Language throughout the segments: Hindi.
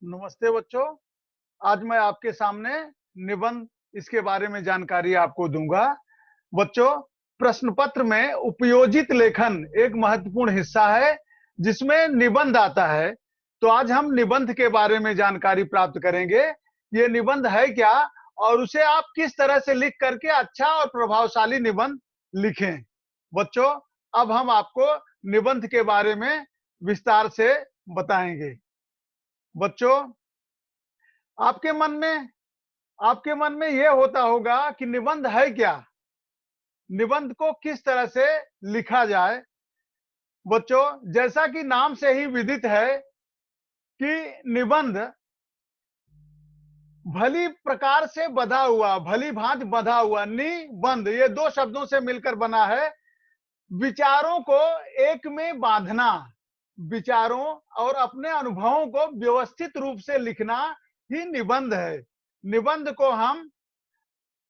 नमस्ते बच्चों। आज मैं आपके सामने निबंध इसके बारे में जानकारी आपको दूंगा। बच्चों, प्रश्न पत्र में उपयोजित लेखन एक महत्वपूर्ण हिस्सा है जिसमें निबंध आता है। तो आज हम निबंध के बारे में जानकारी प्राप्त करेंगे। ये निबंध है क्या और उसे आप किस तरह से लिख करके अच्छा और प्रभावशाली निबंध लिखें। बच्चों, अब हम आपको निबंध के बारे में विस्तार से बताएंगे। बच्चों, आपके मन में आपके मन में यह होता होगा कि निबंध है क्या? निबंध को किस तरह से लिखा जाए? बच्चों, जैसा कि नाम से ही विदित है कि निबंध भली प्रकार से बंधा हुआ, भली भांति बंधा हुआ, निबंध ये दो शब्दों से मिलकर बना है। विचारों को एक में बांधना, विचारों और अपने अनुभवों को व्यवस्थित रूप से लिखना ही निबंध है। निबंध को हम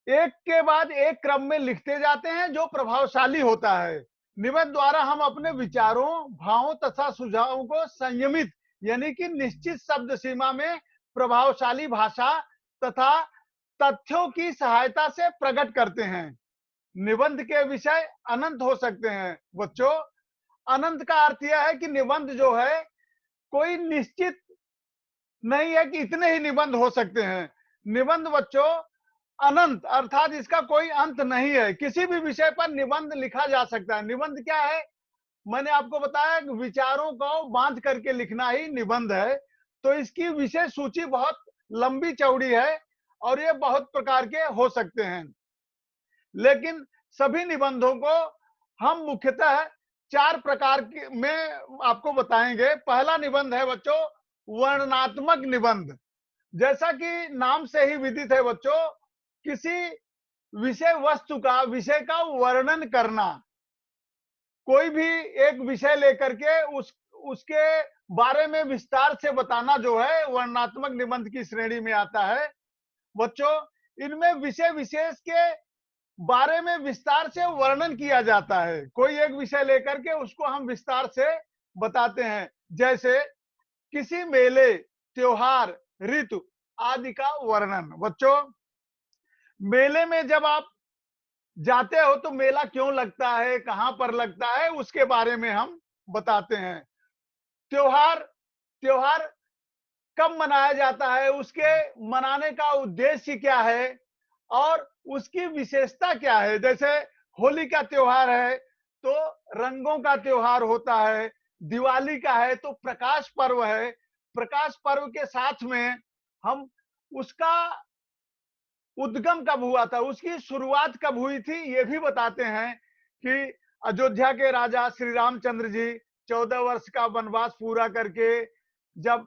एक के बाद एक क्रम में लिखते जाते हैं जो प्रभावशाली होता है। निबंध द्वारा हम अपने विचारों, भावों तथा सुझावों को संयमित यानी कि निश्चित शब्द सीमा में प्रभावशाली भाषा तथा तथ्यों की सहायता से प्रकट करते हैं। निबंध के विषय अनंत हो सकते हैं। बच्चों, अनंत का अर्थ यह है कि निबंध जो है कोई निश्चित नहीं है कि इतने ही निबंध हो सकते हैं। निबंध बच्चों अनंत अर्थात इसका कोई अंत नहीं है। किसी भी विषय पर निबंध लिखा जा सकता है। निबंध क्या है? मैंने आपको बताया कि विचारों को बांध करके लिखना ही निबंध है। तो इसकी विषय सूची बहुत लंबी चौड़ी है और ये बहुत प्रकार के हो सकते हैं। लेकिन सभी निबंधों को हम मुख्यतः चार प्रकार के में आपको बताएंगे। पहला निबंध है बच्चों वर्णनात्मक निबंध। जैसा कि नाम से ही विदित है बच्चों, किसी विषय वस्तु का, विषय का वर्णन करना। कोई भी एक विषय लेकर के उसके बारे में विस्तार से बताना जो है वर्णनात्मक निबंध की श्रेणी में आता है। बच्चों, इनमें विषय विशेष के बारे में विस्तार से वर्णन किया जाता है। कोई एक विषय लेकर के उसको हम विस्तार से बताते हैं। जैसे किसी मेले, त्योहार, ऋतु आदि का वर्णन। बच्चों, मेले में जब आप जाते हो तो मेला क्यों लगता है, कहां पर लगता है, उसके बारे में हम बताते हैं। त्योहार त्योहार कब मनाया जाता है, उसके मनाने का उद्देश्य क्या है और उसकी विशेषता क्या है। जैसे होली का त्योहार है तो रंगों का त्योहार होता है। दिवाली का है तो प्रकाश पर्व है। प्रकाश पर्व के साथ में हम उसका उद्गम कब हुआ था, उसकी शुरुआत कब हुई थी, ये भी बताते हैं कि अयोध्या के राजा श्री रामचंद्र जी 14 वर्ष का वनवास पूरा करके जब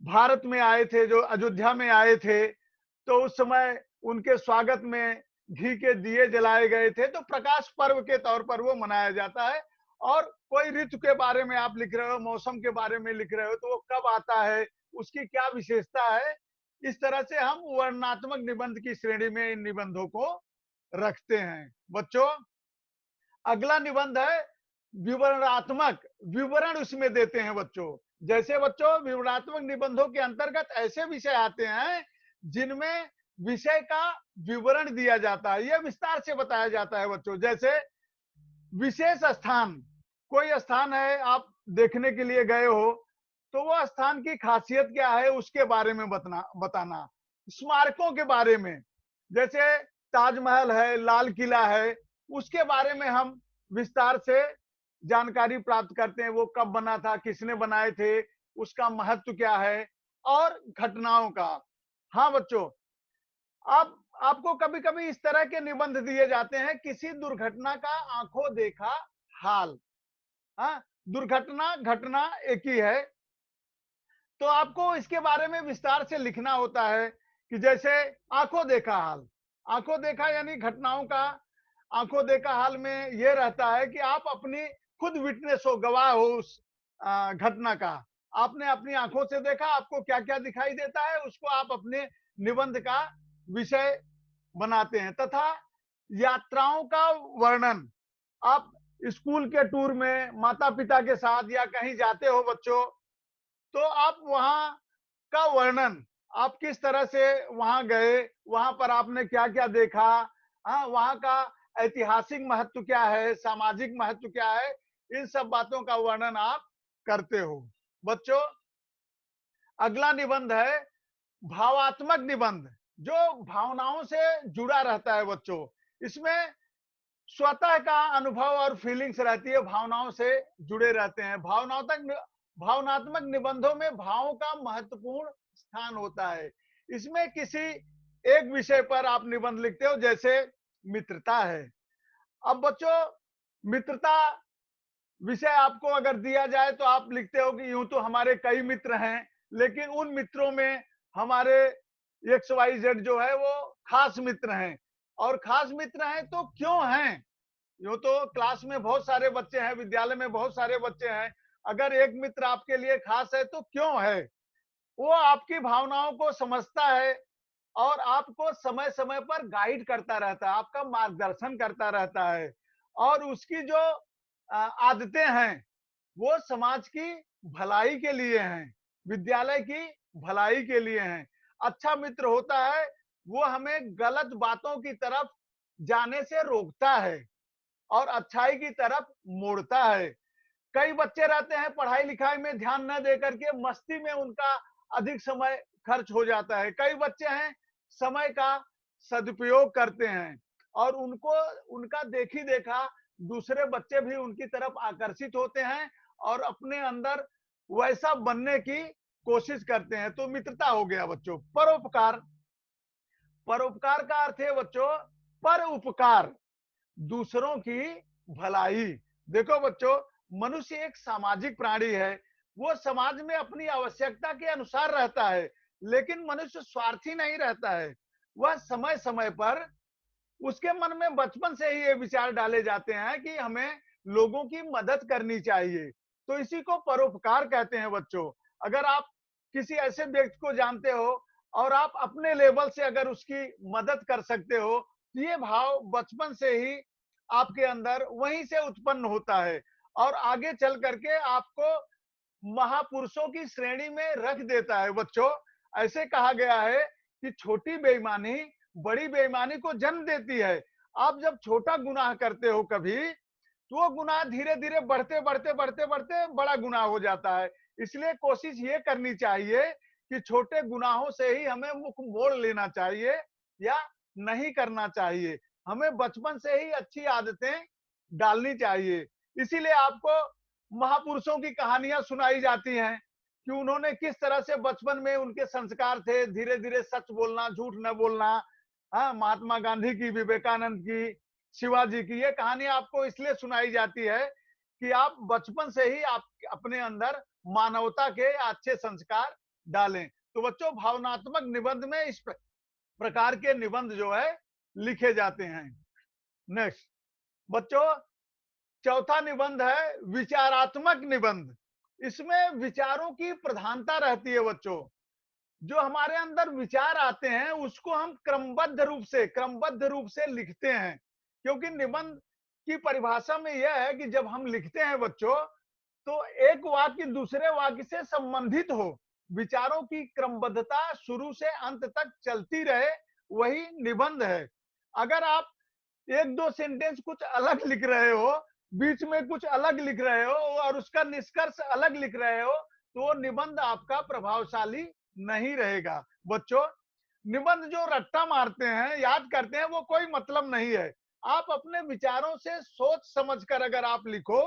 भारत में आए थे, जो अयोध्या में आए थे, तो उस समय उनके स्वागत में घी के दिए जलाए गए थे। तो प्रकाश पर्व के तौर पर वो मनाया जाता है। और कोई ऋतु के बारे में आप लिख रहे हो, मौसम के बारे में लिख रहे हो, तो वो कब आता है, उसकी क्या विशेषता है, इस तरह से हम वर्णनात्मक निबंध की श्रेणी में इन निबंधों को रखते हैं। बच्चों, अगला निबंध है विवरणात्मक। विवरण उसमें देते हैं बच्चों। जैसे बच्चों विवरणात्मक निबंधों के अंतर्गत ऐसे विषय आते हैं जिनमें विषय का विवरण दिया जाता है, यह विस्तार से बताया जाता है बच्चों। जैसे विशेष स्थान, कोई स्थान है आप देखने के लिए गए हो तो वो स्थान की खासियत क्या है उसके बारे में बताना। स्मारकों के बारे में, जैसे ताजमहल है, लाल किला है, उसके बारे में हम विस्तार से जानकारी प्राप्त करते हैं। वो कब बना था, किसने बनाए थे, उसका महत्व क्या है और घटनाओं का। हाँ बच्चों, आप आपको कभी कभी इस तरह के निबंध दिए जाते हैं, किसी दुर्घटना का आंखों देखा हाल। हाँ, दुर्घटना घटना एक ही है, तो आपको इसके बारे में विस्तार से लिखना होता है कि जैसे आंखों देखा हाल। आंखों देखा यानी घटनाओं का आंखों देखा हाल में यह रहता है कि आप अपनी खुद विटनेस हो, गवाह हो उस घटना का। आपने अपनी आंखों से देखा, आपको क्या क्या दिखाई देता है, उसको आप अपने निबंध का विषय बनाते हैं। तथा यात्राओं का वर्णन, आप स्कूल के टूर में माता पिता के साथ या कहीं जाते हो बच्चों, तो आप वहां का वर्णन, आप किस तरह से वहां गए, वहां पर आपने क्या क्या देखा, हाँ, वहां का ऐतिहासिक महत्व क्या है, सामाजिक महत्व क्या है, इन सब बातों का वर्णन आप करते हो। बच्चों, अगला निबंध है भावात्मक निबंध, जो भावनाओं से जुड़ा रहता है बच्चों। इसमें स्वतः का अनुभव और फीलिंग्स रहती है, भावनाओं से जुड़े रहते हैं। भावनात्मक निबंधों में भावों का महत्वपूर्ण स्थान होता है। इसमें किसी एक विषय पर आप निबंध लिखते हो, जैसे मित्रता है। अब बच्चों, मित्रता विषय आपको अगर दिया जाए तो आप लिखते हो कि यूं तो हमारे कई मित्र हैं, लेकिन उन मित्रों में हमारे एक्स वाई जेड जो है वो खास मित्र हैं। और खास मित्र हैं तो क्यों हैं? यूं तो क्लास में बहुत सारे बच्चे हैं, विद्यालय में बहुत सारे बच्चे हैं, अगर एक मित्र आपके लिए खास है तो क्यों है? वो आपकी भावनाओं को समझता है और आपको समय समय पर गाइड करता रहता है, आपका मार्गदर्शन करता रहता है। और उसकी जो आदतें हैं वो समाज की भलाई के लिए हैं, विद्यालय की भलाई के लिए हैं। अच्छा मित्र होता है, वो हमें गलत बातों की तरफ जाने से रोकता है और अच्छाई की तरफ मोड़ता है। कई बच्चे रहते हैं पढ़ाई लिखाई में ध्यान न देकर के मस्ती में उनका अधिक समय खर्च हो जाता है। कई बच्चे हैं समय का सदुपयोग करते हैं और उनको उनका देखी देखा दूसरे बच्चे भी उनकी तरफ आकर्षित होते हैं और अपने अंदर वैसा बनने की कोशिश करते हैं। तो मित्रता हो गया बच्चों। परोपकार, परोपकार का अर्थ है बच्चों पर उपकार, दूसरों की भलाई। देखो बच्चों, मनुष्य एक सामाजिक प्राणी है, वो समाज में अपनी आवश्यकता के अनुसार रहता है, लेकिन मनुष्य स्वार्थी नहीं रहता है। वह समय समय पर उसके मन में बचपन से ही ये विचार डाले जाते हैं कि हमें लोगों की मदद करनी चाहिए। तो इसी को परोपकार कहते हैं बच्चों। अगर आप किसी ऐसे व्यक्ति को जानते हो और आप अपने लेवल से अगर उसकी मदद कर सकते हो, तो ये भाव बचपन से ही आपके अंदर वहीं से उत्पन्न होता है और आगे चल करके आपको महापुरुषों की श्रेणी में रख देता है बच्चों। ऐसे कहा गया है कि छोटी बेईमानी बड़ी बेईमानी को जन्म देती है। आप जब छोटा गुनाह करते हो कभी, तो वो गुनाह धीरे धीरे बढ़ते बढ़ते बढ़ते बढ़ते बड़ा गुनाह हो जाता है। इसलिए कोशिश ये करनी चाहिए कि छोटे गुनाहों से ही हमें मुख मोड़ लेना चाहिए या नहीं करना चाहिए। हमें बचपन से ही अच्छी आदतें डालनी चाहिए। इसीलिए आपको महापुरुषों की कहानियां सुनाई जाती हैं कि उन्होंने किस तरह से बचपन में उनके संस्कार थे, धीरे धीरे सच बोलना, झूठ न बोलना। हाँ, महात्मा गांधी की, विवेकानंद की, शिवाजी की ये कहानी आपको इसलिए सुनाई जाती है कि आप बचपन से ही आप अपने अंदर मानवता के अच्छे संस्कार डालें। तो बच्चों, भावनात्मक निबंध में इस प्रकार के निबंध जो है लिखे जाते हैं। नेक्स्ट बच्चों, चौथा निबंध है विचारात्मक निबंध। इसमें विचारों की प्रधानता रहती है बच्चों। जो हमारे अंदर विचार आते हैं उसको हम क्रमबद्ध रूप से लिखते हैं। क्योंकि निबंध की परिभाषा में यह है कि जब हम लिखते हैं बच्चों, तो एक वाक्य दूसरे वाक्य से संबंधित हो, विचारों की क्रमबद्धता शुरू से अंत तक चलती रहे, वही निबंध है। अगर आप एक दो सेंटेंस कुछ अलग लिख रहे हो, बीच में कुछ अलग लिख रहे हो और उसका निष्कर्ष अलग लिख रहे हो, तो वो निबंध आपका प्रभावशाली नहीं रहेगा। बच्चों, निबंध जो रट्टा मारते हैं, याद करते हैं, वो कोई मतलब नहीं है। आप अपने विचारों से सोच समझकर अगर आप लिखो,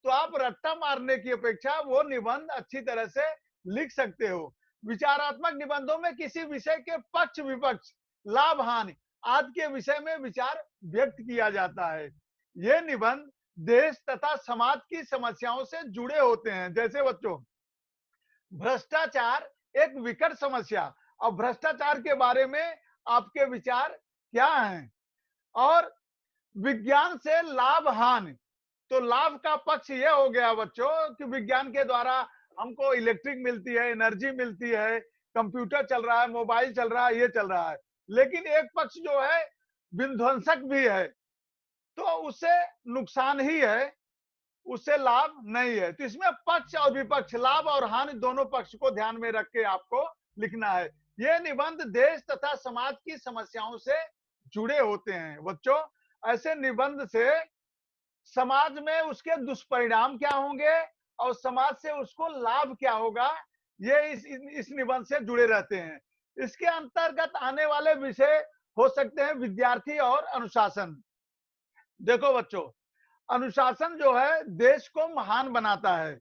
तो आप रट्टा मारने की अपेक्षा वो निबंध अच्छी तरह से लिख सकते हो। विचारात्मक निबंधों में किसी विषय के पक्ष विपक्ष, लाभ हानि आदि के विषय में विचार व्यक्त किया जाता है। ये निबंध देश तथा समाज की समस्याओं से जुड़े होते हैं। जैसे बच्चों, भ्रष्टाचार एक विकट समस्या, और भ्रष्टाचार के बारे में आपके विचार क्या हैं? और विज्ञान से लाभ हानि, तो लाभ का पक्ष ये हो गया बच्चों कि विज्ञान के द्वारा हमको इलेक्ट्रिक मिलती है, एनर्जी मिलती है, कंप्यूटर चल रहा है, मोबाइल चल रहा है, ये चल रहा है। लेकिन एक पक्ष जो है विध्वंसक भी है, तो उससे नुकसान ही है, उससे लाभ नहीं है। तो इसमें पक्ष और विपक्ष, लाभ और हानि दोनों पक्ष को ध्यान में रख के आपको लिखना है। ये निबंध देश तथा समाज की समस्याओं से जुड़े होते हैं। बच्चों, ऐसे निबंध से समाज में उसके दुष्परिणाम क्या होंगे और समाज से उसको लाभ क्या होगा, ये इस निबंध से जुड़े रहते हैं। इसके अंतर्गत आने वाले विषय हो सकते हैं विद्यार्थी और अनुशासन। देखो बच्चों, अनुशासन जो है देश को महान बनाता है।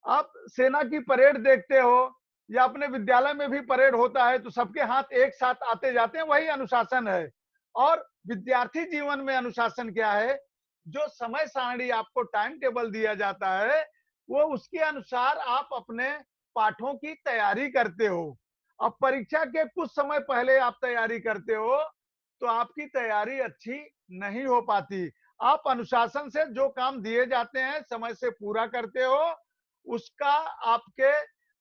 आप सेना की परेड देखते हो या अपने विद्यालय में भी परेड होता है तो सबके हाथ एक साथ आते जाते हैं, वही अनुशासन है। और विद्यार्थी जीवन में अनुशासन क्या है? जो समय सारणी आपको टाइम टेबल दिया जाता है, वो उसके अनुसार आप अपने पाठों की तैयारी करते हो। अब परीक्षा के कुछ समय पहले आप तैयारी करते हो तो आपकी तैयारी अच्छी नहीं हो पाती। आप अनुशासन से जो काम दिए जाते हैं समय से पूरा करते हो, उसका आपके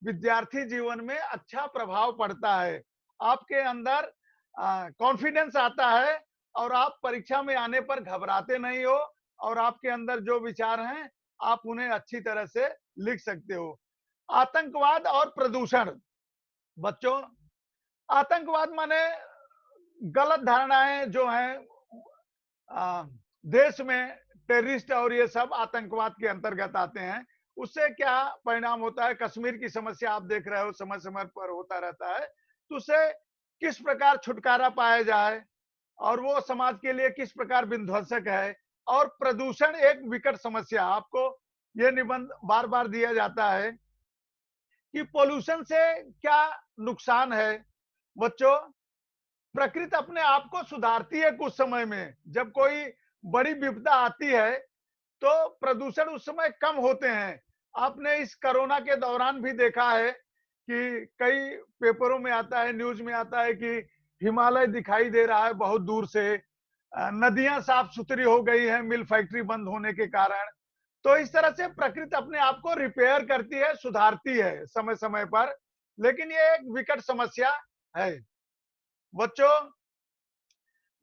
विद्यार्थी जीवन में अच्छा प्रभाव पड़ता है। आपके अंदर कॉन्फिडेंस आता है और आप परीक्षा में आने पर घबराते नहीं हो और आपके अंदर जो विचार हैं, आप उन्हें अच्छी तरह से लिख सकते हो। आतंकवाद और प्रदूषण। बच्चों, आतंकवाद माने गलत धारणाएं जो हैं देश में टेररिस्ट और ये सब आतंकवाद के अंतर्गत आते हैं। उससे क्या परिणाम होता है? कश्मीर की समस्या आप देख रहे हो, समय समय पर होता रहता है। तो उससे किस प्रकार छुटकारा पाया जाए और वो समाज के लिए किस प्रकार विध्वंसक है। और प्रदूषण एक विकट समस्या, आपको ये निबंध बार बार दिया जाता है कि पोल्यूशन से क्या नुकसान है। बच्चों, प्रकृति अपने आप को सुधारती है कुछ समय में। जब कोई बड़ी विपदा आती है तो प्रदूषण उस समय कम होते हैं। आपने इस कोरोना के दौरान भी देखा है कि कई पेपरों में आता है, न्यूज में आता है कि हिमालय दिखाई दे रहा है बहुत दूर से। नदियां साफ सुथरी हो गई हैं मिल फैक्ट्री बंद होने के कारण। तो इस तरह से प्रकृति अपने आप को रिपेयर करती है, सुधारती है समय समय पर। लेकिन ये एक विकट समस्या है। बच्चों,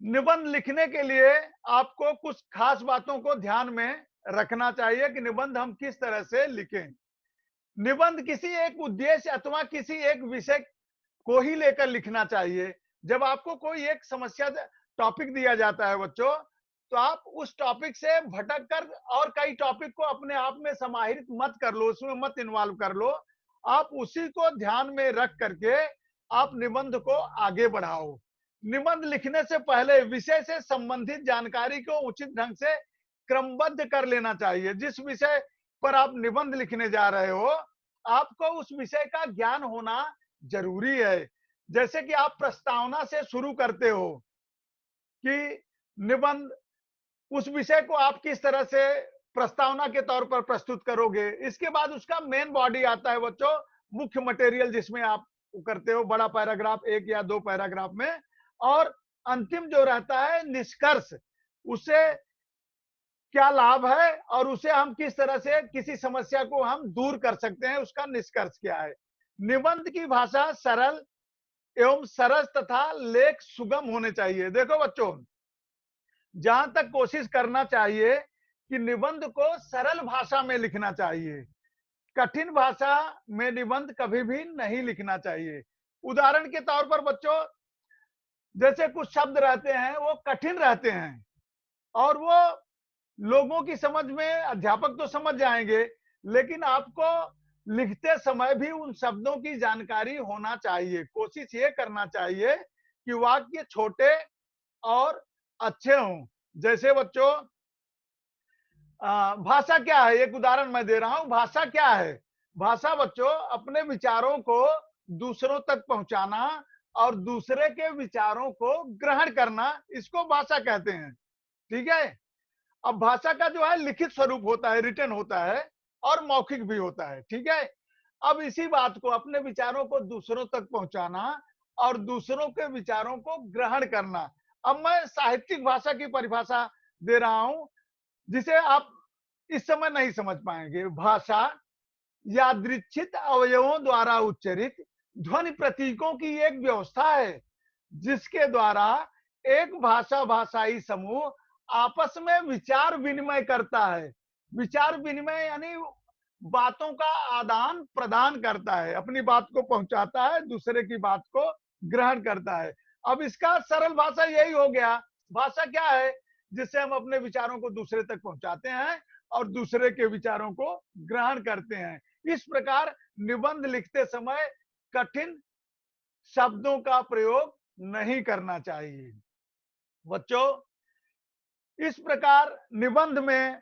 निबंध लिखने के लिए आपको कुछ खास बातों को ध्यान में रखना चाहिए कि निबंध हम किस तरह से लिखें। निबंध किसी एक उद्देश्य अथवा किसी एक विषय को ही लेकर लिखना चाहिए। जब आपको कोई एक समस्या टॉपिक दिया जाता है बच्चों, तो आप उस टॉपिक से भटक कर और कई टॉपिक को अपने आप में समाहित मत कर लो, उसमें मत इन्वॉल्व कर लो। आप उसी को ध्यान में रख करके आप निबंध को आगे बढ़ाओ। निबंध लिखने से पहले विषय से संबंधित जानकारी को उचित ढंग से क्रमबद्ध कर लेना चाहिए। जिस विषय पर आप निबंध लिखने जा रहे हो, आपको उस विषय का ज्ञान होना जरूरी है। जैसे कि आप प्रस्तावना से शुरू करते हो कि निबंध, उस विषय को आप किस तरह से प्रस्तावना के तौर पर प्रस्तुत करोगे। इसके बाद उसका मेन बॉडी आता है बच्चों, मुख्य मटेरियल जिसमें आप करते हो बड़ा पैराग्राफ, एक या दो पैराग्राफ में। और अंतिम जो रहता है निष्कर्ष, उससे क्या लाभ है और उसे हम किस तरह से किसी समस्या को हम दूर कर सकते हैं, उसका निष्कर्ष क्या है। निबंध की भाषा सरल एवं सरस तथा लेख सुगम होने चाहिए। देखो बच्चों, जहां तक कोशिश करना चाहिए कि निबंध को सरल भाषा में लिखना चाहिए। कठिन भाषा में निबंध कभी भी नहीं लिखना चाहिए। उदाहरण के तौर पर बच्चों, जैसे कुछ शब्द रहते हैं वो कठिन रहते हैं और वो लोगों की समझ में, अध्यापक तो समझ जाएंगे, लेकिन आपको लिखते समय भी उन शब्दों की जानकारी होना चाहिए। कोशिश ये करना चाहिए कि वाक्य छोटे और अच्छे हों। जैसे बच्चों, भाषा क्या है, एक उदाहरण मैं दे रहा हूं। भाषा क्या है? भाषा बच्चों अपने विचारों को दूसरों तक पहुंचाना और दूसरे के विचारों को ग्रहण करना, इसको भाषा कहते हैं। ठीक है। अब भाषा का जो है लिखित स्वरूप होता है, रिटन होता है और मौखिक भी होता है। ठीक है। अब इसी बात को, अपने विचारों को दूसरों तक पहुंचाना और दूसरों के विचारों को ग्रहण करना। अब मैं साहित्यिक भाषा की परिभाषा दे रहा हूं जिसे आप इस समय नहीं समझ पाएंगे। भाषा यादृच्छिक अवयवों द्वारा उच्चरित ध्वनि प्रतीकों की एक व्यवस्था है जिसके द्वारा एक भाषा भाषाई समूह आपस में विचार विनिमय करता है। विचार विनिमय यानी बातों का आदान प्रदान करता है, अपनी बात को पहुंचाता है, दूसरे की बात को ग्रहण करता है। अब इसका सरल भाषा यही हो गया। भाषा क्या है? जिससे हम अपने विचारों को दूसरे तक पहुंचाते हैं और दूसरे के विचारों को ग्रहण करते हैं। इस प्रकार निबंध लिखते समय कठिन शब्दों का प्रयोग नहीं करना चाहिए। बच्चों, इस प्रकार निबंध में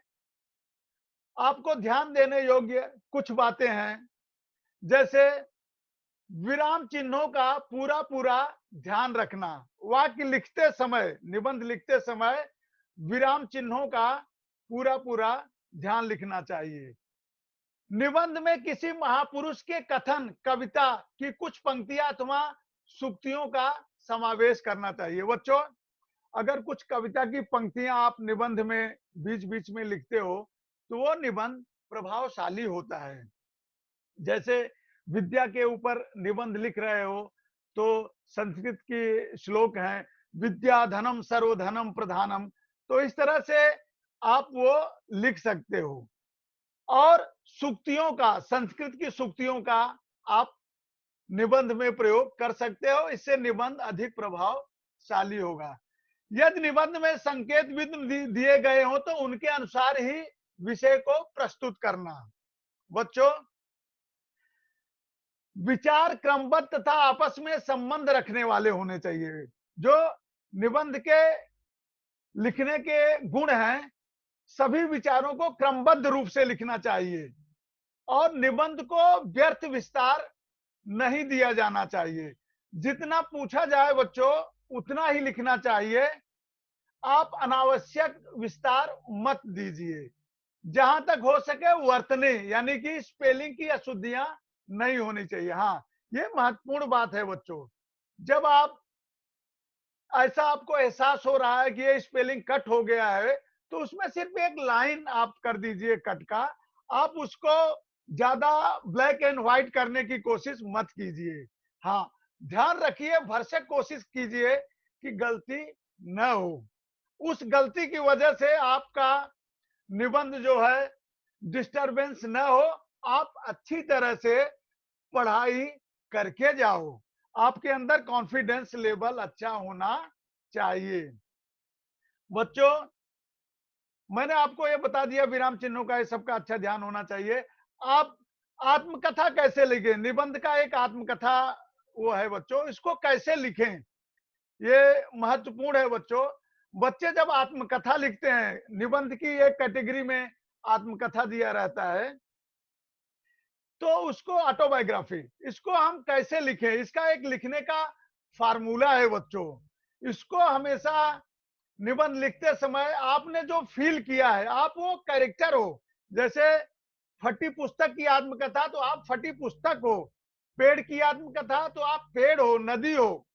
आपको ध्यान देने योग्य कुछ बातें हैं। जैसे विराम चिन्हों का पूरा पूरा ध्यान रखना। वाक्य लिखते समय, निबंध लिखते समय विराम चिन्हों का पूरा पूरा ध्यान लिखना चाहिए। निबंध में किसी महापुरुष के कथन, कविता की कुछ पंक्तियां अथवा सूक्तियों का समावेश करना चाहिए। बच्चों, अगर कुछ कविता की पंक्तियां आप निबंध में बीच बीच में लिखते हो तो वो निबंध प्रभावशाली होता है। जैसे विद्या के ऊपर निबंध लिख रहे हो तो संस्कृत की श्लोक हैं, विद्या धनम सर्वधनम प्रधानम, तो इस तरह से आप वो लिख सकते हो। और सूक्तियों का, संस्कृत की सूक्तियों का आप निबंध में प्रयोग कर सकते हो। इससे निबंध अधिक प्रभावशाली होगा। यदि निबंध में संकेत भी दिए गए हो तो उनके अनुसार ही विषय को प्रस्तुत करना। बच्चों, विचार क्रमबद्ध तथा आपस में संबंध रखने वाले होने चाहिए। जो निबंध के लिखने के गुण हैं, सभी विचारों को क्रमबद्ध रूप से लिखना चाहिए और निबंध को व्यर्थ विस्तार नहीं दिया जाना चाहिए। जितना पूछा जाए बच्चों उतना ही लिखना चाहिए। आप अनावश्यक विस्तार मत दीजिए। जहां तक हो सके वर्तनी यानी कि स्पेलिंग की अशुद्धियां नहीं होनी चाहिए। हाँ, ये महत्वपूर्ण बात है बच्चों। जब आप ऐसा आपको एहसास हो रहा है कि ये स्पेलिंग कट हो गया है तो उसमें सिर्फ एक लाइन आप कर दीजिए कट का। आप उसको ज्यादा ब्लैक एंड व्हाइट करने की कोशिश मत कीजिए। हाँ, ध्यान रखिए, भरसक कोशिश कीजिए कि गलती न हो। उस गलती की वजह से आपका निबंध जो है डिस्टरबेंस न हो। आप अच्छी तरह से पढ़ाई करके जाओ। आपके अंदर कॉन्फिडेंस लेवल अच्छा होना चाहिए। बच्चों, मैंने आपको ये बता दिया विराम चिन्हों का, ये सबका अच्छा ध्यान होना चाहिए। आप आत्मकथा कैसे लिखें? निबंध का एक आत्मकथा वो है बच्चों, इसको कैसे लिखें ये महत्वपूर्ण है बच्चों। बच्चे जब आत्मकथा लिखते हैं, निबंध की एक कैटेगरी में आत्मकथा दिया रहता है, तो उसको ऑटोबायोग्राफी, इसको हम कैसे लिखें? इसका एक लिखने का फार्मूला है बच्चों। इसको हमेशा निबंध लिखते समय आपने जो फील किया है, आप वो कैरेक्टर हो। जैसे फटी पुस्तक की आत्मकथा तो आप फटी पुस्तक हो, पेड़ की आत्मकथा तो आप पेड़ हो, नदी हो,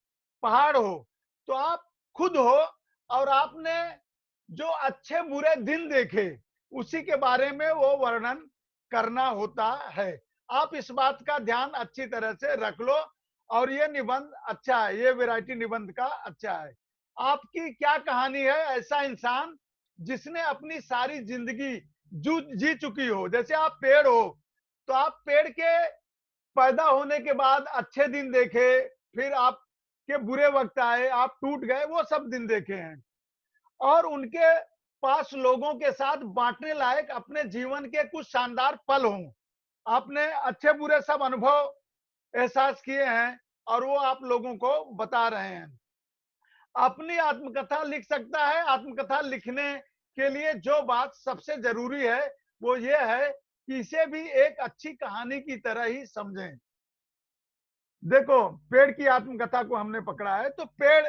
पहाड़ हो, तो आप खुद हो। और आपने जो अच्छे बुरे दिन देखे उसी के बारे में वो वर्णन करना होता है। आप इस बात का ध्यान अच्छी तरह से रख लो और ये निबंध अच्छा है, ये वैरायटी निबंध का अच्छा है। आपकी क्या कहानी है? ऐसा इंसान जिसने अपनी सारी जिंदगी जी चुकी हो। जैसे आप पेड़ हो तो आप पेड़ के पैदा होने के बाद अच्छे दिन देखे, फिर आपके बुरे वक्त आए, आप टूट गए, वो सब दिन देखे हैं। और उनके पास लोगों के साथ बांटने लायक अपने जीवन के कुछ शानदार पल हों। आपने अच्छे बुरे सब अनुभव एहसास किए हैं और वो आप लोगों को बता रहे हैं। अपनी आत्मकथा लिख सकता है। आत्मकथा लिखने के लिए जो बात सबसे जरूरी है वो ये है कि इसे भी एक अच्छी कहानी की तरह ही समझें। देखो, पेड़ की आत्मकथा को हमने पकड़ा है तो पेड़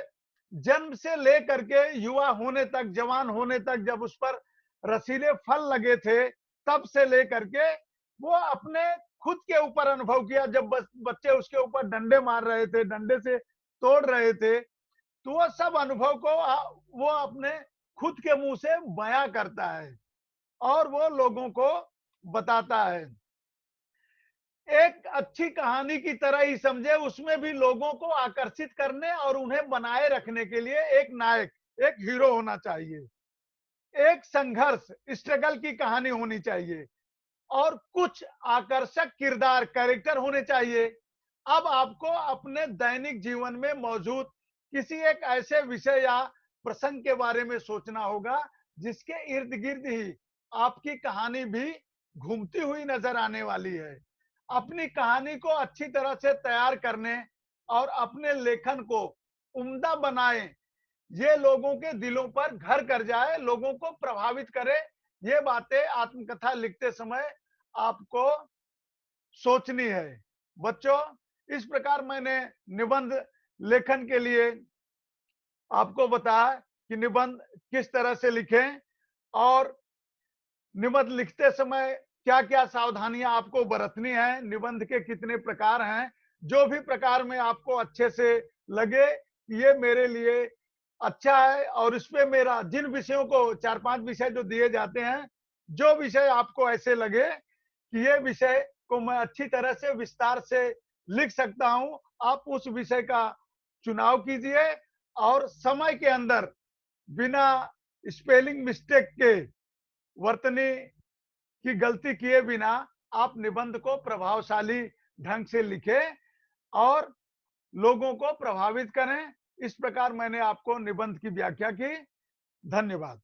जन्म से लेकर के युवा होने तक, जवान होने तक, जब उस पर रसीले फल लगे थे तब से लेकर के वो अपने खुद के ऊपर अनुभव किया। जब बच्चे उसके ऊपर डंडे मार रहे थे, डंडे से तोड़ रहे थे, तो वो सब अनुभव को वो अपने खुद के मुंह से बयां करता है और वो लोगों को बताता है। एक अच्छी कहानी की तरह ही समझे, उसमें भी लोगों को आकर्षित करने और उन्हें बनाए रखने के लिए एक नायक, एक हीरो होना चाहिए। एक संघर्ष, स्ट्रगल की कहानी होनी चाहिए। और कुछ आकर्षक किरदार कैरेक्टर होने चाहिए। अब आपको अपने दैनिक जीवन में मौजूद किसी एक ऐसे विषय या प्रसंग के बारे में सोचना होगा जिसके इर्द गिर्द ही आपकी कहानी भी घूमती हुई नजर आने वाली है। अपनी कहानी को अच्छी तरह से तैयार करने और अपने लेखन को उम्दा बनाएं, ये लोगों के दिलों पर घर कर जाए, लोगों को प्रभावित करे। ये बातें आत्मकथा लिखते समय आपको सोचनी है। बच्चों, इस प्रकार मैंने निबंध लेखन के लिए आपको बताया कि निबंध किस तरह से लिखें और निबंध लिखते समय क्या-क्या सावधानियां आपको बरतनी है, निबंध के कितने प्रकार हैं। जो भी प्रकार में आपको अच्छे से लगे, ये मेरे लिए अच्छा है और इसमें मेरा जिन विषयों को 4-5 विषय जो दिए जाते हैं, जो विषय आपको ऐसे लगे कि ये विषय को मैं अच्छी तरह से विस्तार से लिख सकता हूं, आप उस विषय का चुनाव कीजिए और समय के अंदर बिना स्पेलिंग मिस्टेक के, वर्तनी की गलती किए बिना आप निबंध को प्रभावशाली ढंग से लिखें और लोगों को प्रभावित करें। इस प्रकार मैंने आपको निबंध की व्याख्या की। धन्यवाद।